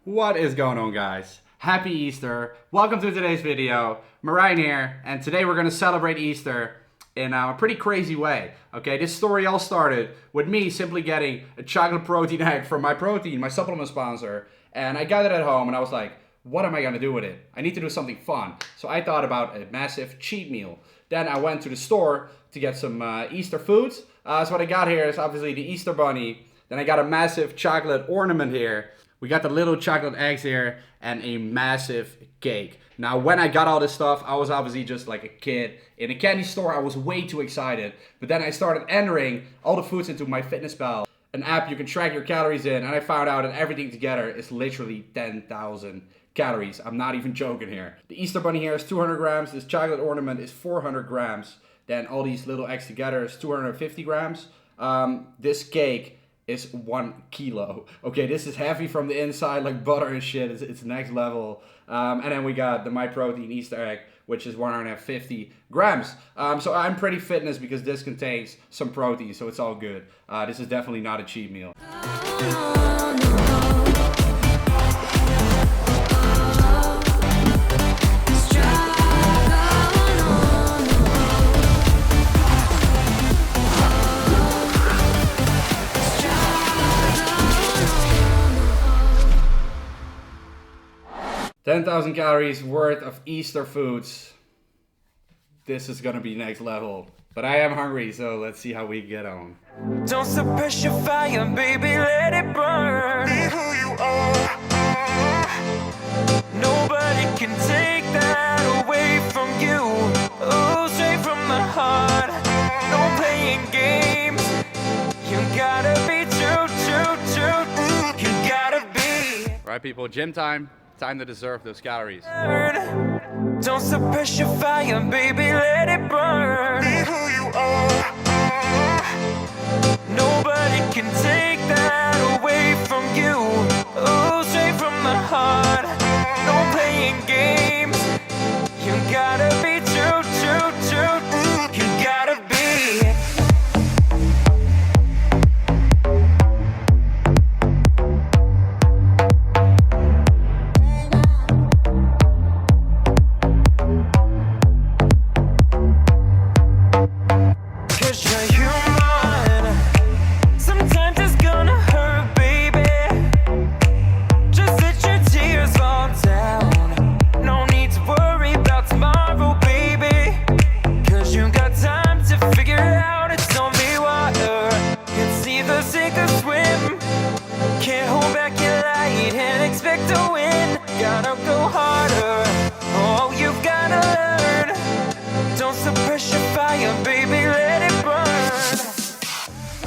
What is going on, guys? Happy Easter. Welcome to today's video. Marijn here, and today we're going to celebrate Easter in a pretty crazy way. Okay, this story all started with me simply getting a chocolate protein egg from my supplement sponsor, and I got it at home and I was like, what am I going to do with it? I need to do something fun. So I thought about a massive cheat meal. Then I went to the store to get some Easter foods. So what I got here is obviously the Easter bunny. Then I got a massive chocolate ornament here. We got the little chocolate eggs here and a massive cake. Now, when I got all this stuff, I was obviously just like a kid. In a candy store, I was way too excited. But then I started entering all the foods into MyFitnessPal, an app you can track your calories in. And I found out that everything together is literally 10,000 calories. I'm not even joking here. The Easter bunny here is 200 grams. This chocolate ornament is 400 grams. Then all these little eggs together is 250 grams. This cake is 1 kilo. Okay, this is heavy from the inside, like butter and shit. It's next level. And then we got the MyProtein Easter egg, which is 150 grams. So I'm pretty fitness because this contains some protein, so it's all good. This is definitely not a cheat meal. 10,000 calories worth of Easter foods. This is gonna be next level. But I am hungry, so let's see how we get on. Don't suppress your fire, baby, let it burn. Be who you are. Nobody can take that away from you. Oh, straight from the heart. No playing games. You gotta be true. You gotta be. Right, people, gym time. Time to deserve those calories. Don't suppress your fire, baby, let it burn. Be who you are. Nobody can take that away from you. Oh, straight from the heart. No playing games. You gotta be true. You gotta be.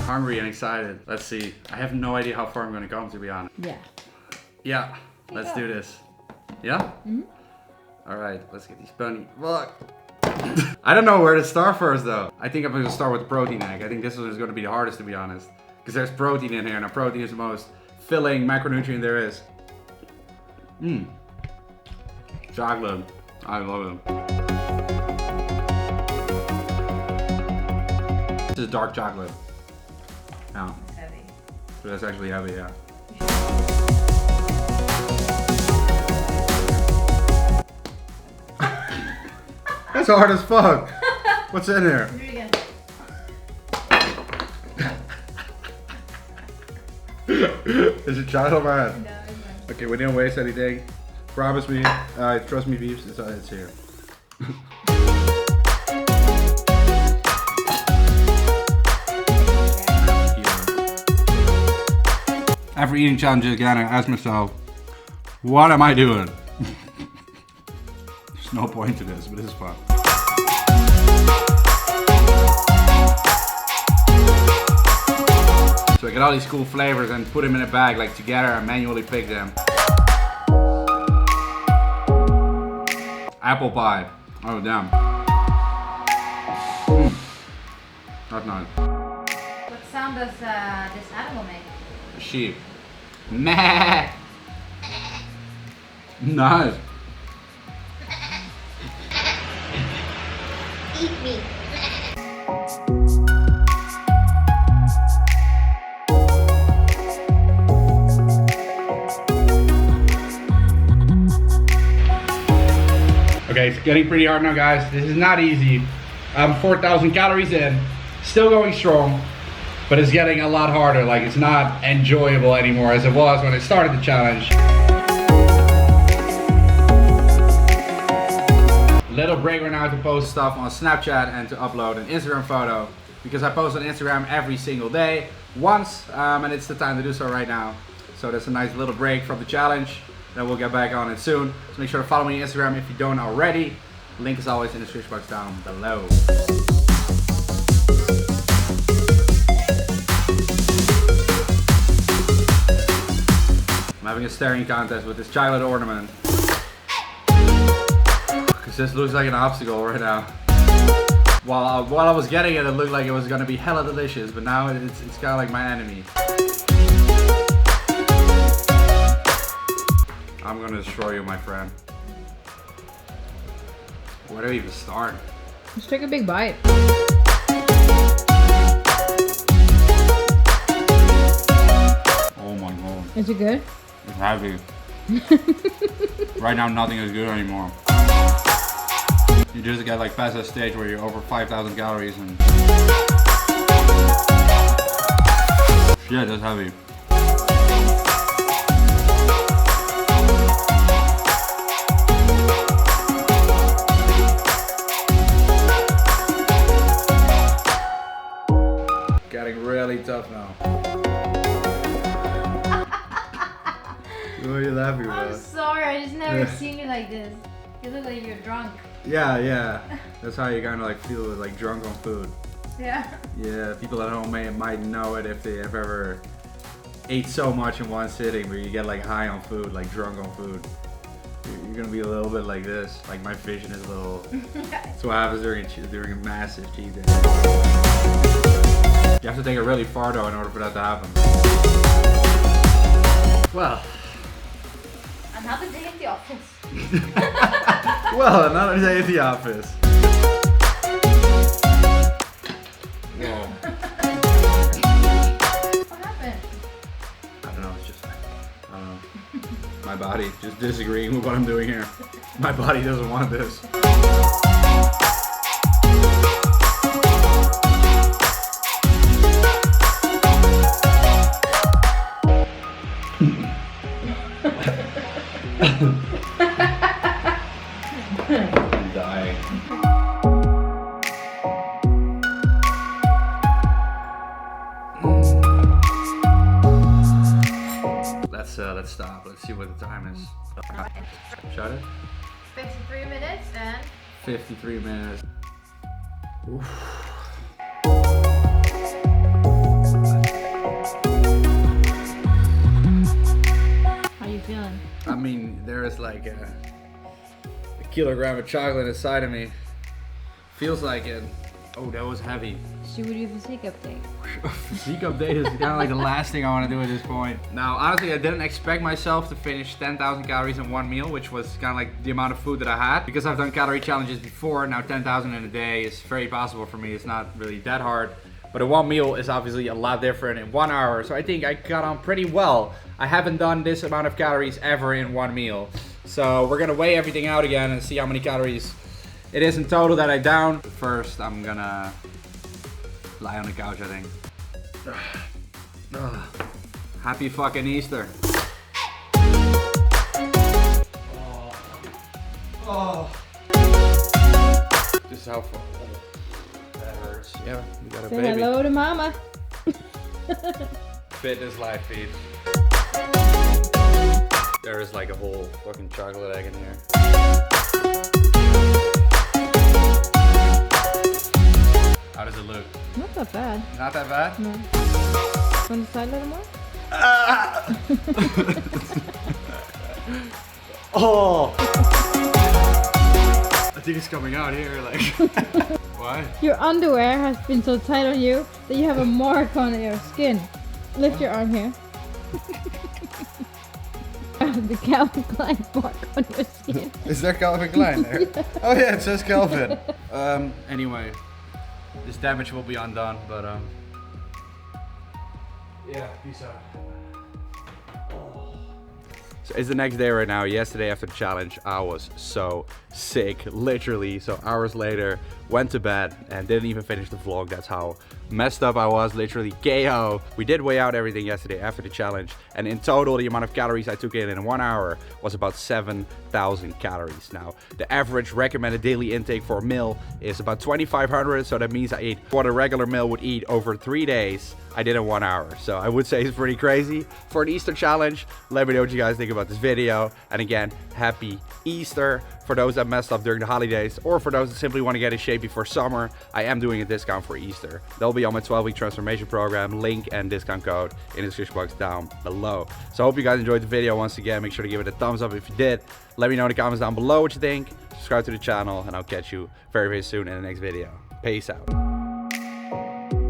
Hungry and excited. Let's see. I have no idea how far I'm gonna go, to be honest. Yeah. Let's do this. Yeah? Mm-hmm. All right. Let's get these bunny. Look. I don't know where to start first, though. I think I'm gonna start with the protein egg. I think this one is gonna be the hardest, to be honest, because there's protein in here, and protein is the most filling macronutrient there is. Chocolate. I love it. This is dark chocolate. No. It's heavy. So that's actually heavy, yeah. That's hard as fuck. What's in there? Do it again. Is it chocolate, man? No, it's not. Okay, we didn't waste anything. Promise me. Trust me, beeps. It's here. After eating challenges again, I asked myself, what am I doing? There's no point to this, but this is fun. So I get all these cool flavors and put them in a bag, like together, and manually pick them. Apple pie. Oh, damn. That's nice. What sound does this animal make? A sheep. Meh. Nice. Eat me. Okay, it's getting pretty hard now, guys. This is not easy. I'm 4,000 calories in, still going strong, but it's getting a lot harder. Like, it's not enjoyable anymore as it was when I started the challenge. Little break right now to post stuff on Snapchat and to upload an Instagram photo, because I post on Instagram every single day once, and it's the time to do so right now. So that's a nice little break from the challenge. Then we'll get back on it soon. So make sure to follow me on Instagram if you don't already. Link is always in the description box down below. I'm having a staring contest with this chocolate ornament. Because this looks like an obstacle right now. While I was getting it, it looked like it was gonna be hella delicious, but now it's kind of like my enemy. I'm gonna destroy you, my friend. Where do I even start? Let's take a big bite. Oh my god. Is it good? It's heavy. Right now, nothing is good anymore. You just get like past that stage where you're over 5,000 calories and... Shit, that's heavy. Getting really tough now. What are you laughing about? I'm sorry, I just never seen you like this. You look like you're drunk. Yeah. That's how you kind of like feel like drunk on food. Yeah. Yeah, people at home might know it if they have ever ate so much in one sitting where you get like high on food, like drunk on food. You're gonna be a little bit like this. Like my vision is a little. That's what happens during a massive cheat day. You have to take it really far though in order for that to happen. Well. Another day at the office. Well, another day at the office. Whoa. What happened? I don't know, it's just, my body just disagreeing with what I'm doing here. My body doesn't want this. I'm dying. Let's stop. Let's see what the time is. Shut it. 53 minutes and 53 minutes. Oof. How you feeling? I mean, there is like a kilogram of chocolate inside of me. Feels like it. Oh, that was heavy. Should we do the physique update? Physique update is kind of like the last thing I want to do at this point. Now, honestly, I didn't expect myself to finish 10,000 calories in one meal, which was kind of like the amount of food that I had. Because I've done calorie challenges before, now 10,000 in a day is very possible for me. It's not really that hard. But a one meal is obviously a lot different in 1 hour. So I think I got on pretty well. I haven't done this amount of calories ever in one meal. So we're gonna weigh everything out again and see how many calories it is in total that I downed. First, I'm gonna lie on the couch, I think. Happy fucking Easter. This is how far. That hurts. Yeah, we got a Say baby. hello to mama. Fitness life feed. There is like a whole fucking chocolate egg in here. How does it look? Not that bad. Not that bad? No. Want to side a little more? Oh! I think it's coming out here, like. Why? Your underwear has been so tight on you that you have a mark on your skin. Lift your arm here. The Calvin Klein mark on your skin. Is there Calvin Klein there? Oh yeah, it says Calvin. Anyway, this damage will be undone, but yeah, peace out. So it's the next day right now. Yesterday after the challenge, I was so sick, literally. So hours later, went to bed and didn't even finish the vlog. That's how messed up I was, literally KO. We did weigh out everything yesterday after the challenge, and in total the amount of calories I took in 1 hour was about 7,000 calories. Now the average recommended daily intake for a meal is about 2,500, so that means I ate what a regular meal would eat over 3 days. I did in 1 hour, so I would say it's pretty crazy for an Easter challenge. Let me know what you guys think about this video, and again, happy Easter. For those that messed up during the holidays, or for those that simply want to get in shape before summer, I am doing a discount for Easter. That'll be on my 12-week transformation program. Link and discount code in the description box down below. So I hope you guys enjoyed the video. Once again, make sure to give it a thumbs up if you did. Let me know in the comments down below what you think. Subscribe to the channel, and I'll catch you very, very soon in the next video. Peace out.